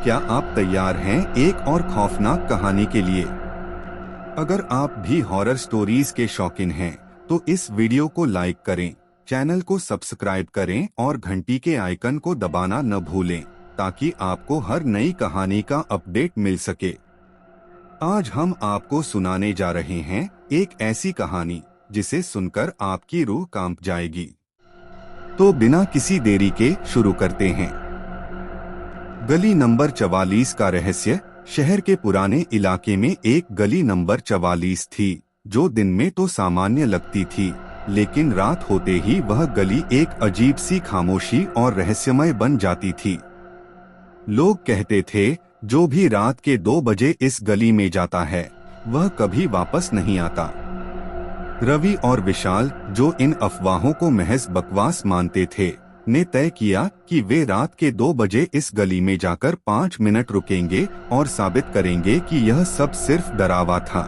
क्या आप तैयार हैं एक और खौफनाक कहानी के लिए? अगर आप भी हॉरर स्टोरीज के शौकीन हैं, तो इस वीडियो को लाइक करें, चैनल को सब्सक्राइब करें और घंटी के आइकन को दबाना न भूलें, ताकि आपको हर नई कहानी का अपडेट मिल सके। आज हम आपको सुनाने जा रहे हैं एक ऐसी कहानी जिसे सुनकर आपकी रूह कांप जाएगी। तो बिना किसी देरी के शुरू करते हैं। गली नंबर 44 का रहस्य। शहर के पुराने इलाके में एक गली नंबर 44 थी, जो दिन में तो सामान्य लगती थी, लेकिन रात होते ही वह गली एक अजीब सी खामोशी और रहस्यमय बन जाती थी। लोग कहते थे, जो भी रात के 2 बजे इस गली में जाता है, वह कभी वापस नहीं आता। रवि और विशाल, जो इन अफवाहों को महज बकवास मानते थे, ने तय किया कि वे रात के 2 बजे इस गली में जाकर 5 मिनट रुकेंगे और साबित करेंगे कि यह सब सिर्फ डरावा था।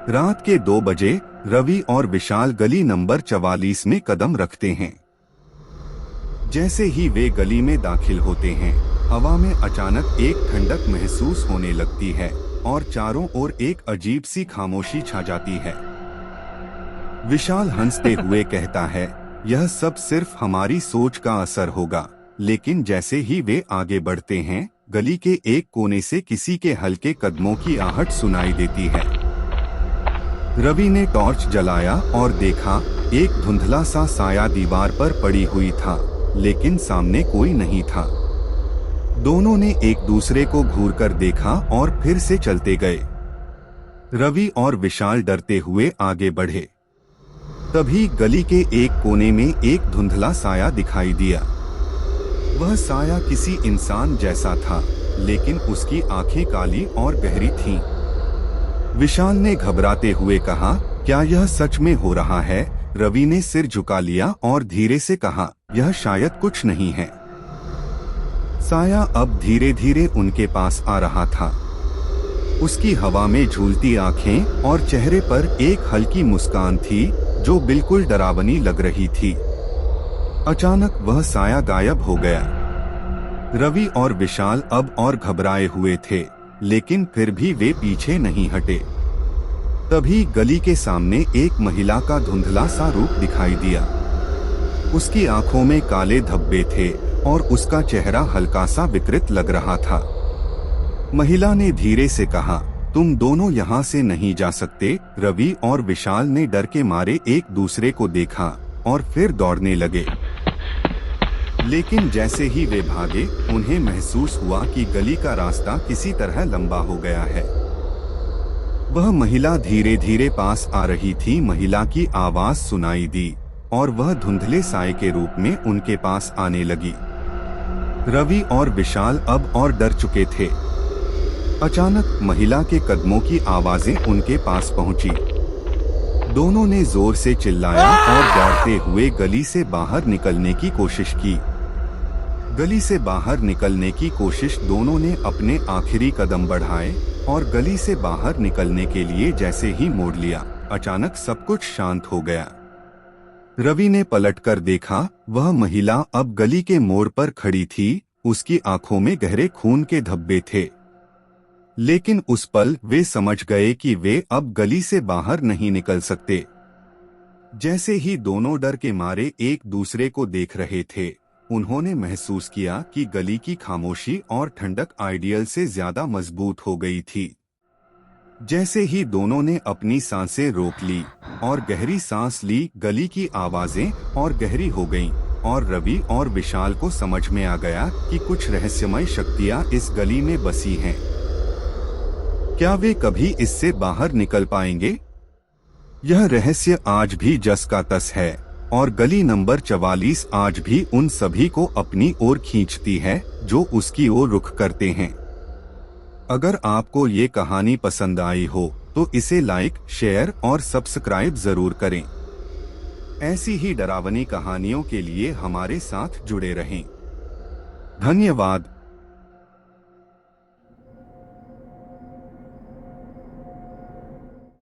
रात के 2 बजे रवि और विशाल गली नंबर 44 में कदम रखते हैं। जैसे ही वे गली में दाखिल होते हैं, हवा में अचानक एक ठंडक महसूस होने लगती है और चारों ओर एक अजीब सी खामोशी छा जाती है। विशाल हंसते हुए कहता है, यह सब सिर्फ हमारी सोच का असर होगा। लेकिन जैसे ही वे आगे बढ़ते हैं, गली के एक कोने से किसी के हल्के कदमों की आहट सुनाई देती है। रवि ने टॉर्च जलाया और देखा, एक धुंधला सा साया दीवार पर पड़ी हुई था, लेकिन सामने कोई नहीं था। दोनों ने एक दूसरे को घूरकर देखा और फिर से चलते गए। रवि और विशाल डरते हुए आगे बढ़े। तभी गली के एक कोने में एक धुंधला साया दिखाई दिया। वह साया किसी इंसान जैसा था, लेकिन उसकी आंखें काली और गहरी थीं। विशाल ने घबराते हुए कहा, क्या यह सच में हो रहा है? रवि ने सिर झुका लिया और धीरे से कहा, यह शायद कुछ नहीं है। साया अब धीरे धीरे उनके पास आ रहा था। उसकी हवा में झूलती आंखें और चेहरे पर एक हल्की मुस्कान थी, जो बिल्कुल डरावनी लग रही थी। अचानक वह साया गायब हो गया। रवि और विशाल अब और घबराए हुए थे, लेकिन फिर भी वे पीछे नहीं हटे। तभी गली के सामने एक महिला का धुंधला सा रूप दिखाई दिया। उसकी आंखों में काले धब्बे थे और उसका चेहरा हल्का सा विकृत लग रहा था। महिला ने धीरे से कहा, तुम दोनों यहाँ से नहीं जा सकते। रवि और विशाल ने डर के मारे एक दूसरे को देखा और फिर दौड़ने लगे। लेकिन जैसे ही वे भागे, उन्हें महसूस हुआ कि गली का रास्ता किसी तरह लंबा हो गया है। वह महिला धीरे धीरे पास आ रही थी। महिला की आवाज सुनाई दी और वह धुंधले साए के रूप में उनके पास आने लगी। रवि और विशाल अब और डर चुके थे। अचानक महिला के कदमों की आवाजें उनके पास पहुंची। दोनों ने जोर से चिल्लाया और दौड़ते हुए गली से बाहर निकलने की कोशिश की। गली से बाहर निकलने की कोशिश दोनों ने अपने आखिरी कदम बढ़ाए और गली से बाहर निकलने के लिए जैसे ही मोड़ लिया, अचानक सब कुछ शांत हो गया। रवि ने पलटकर देखा, वह महिला अब गली के मोड़ पर खड़ी थी। उसकी आंखों में गहरे खून के धब्बे थे, लेकिन उस पल वे समझ गए कि वे अब गली से बाहर नहीं निकल सकते। जैसे ही दोनों डर के मारे एक दूसरे को देख रहे थे, उन्होंने महसूस किया कि गली की खामोशी और ठंडक आइडियल से ज्यादा मजबूत हो गई थी। जैसे ही दोनों ने अपनी सांसें रोक ली और गहरी सांस ली, गली की आवाजें और गहरी हो गईं और रवि और विशाल को समझ में आ गया कि कुछ रहस्यमय शक्तियां इस गली में बसी हैं। क्या वे कभी इससे बाहर निकल पाएंगे? यह रहस्य आज भी जस का तस है और गली नंबर 44 आज भी उन सभी को अपनी ओर खींचती है जो उसकी ओर रुख करते हैं। अगर आपको ये कहानी पसंद आई हो तो इसे लाइक, शेयर और सब्सक्राइब जरूर करें। ऐसी ही डरावनी कहानियों के लिए हमारे साथ जुड़े रहें। धन्यवाद।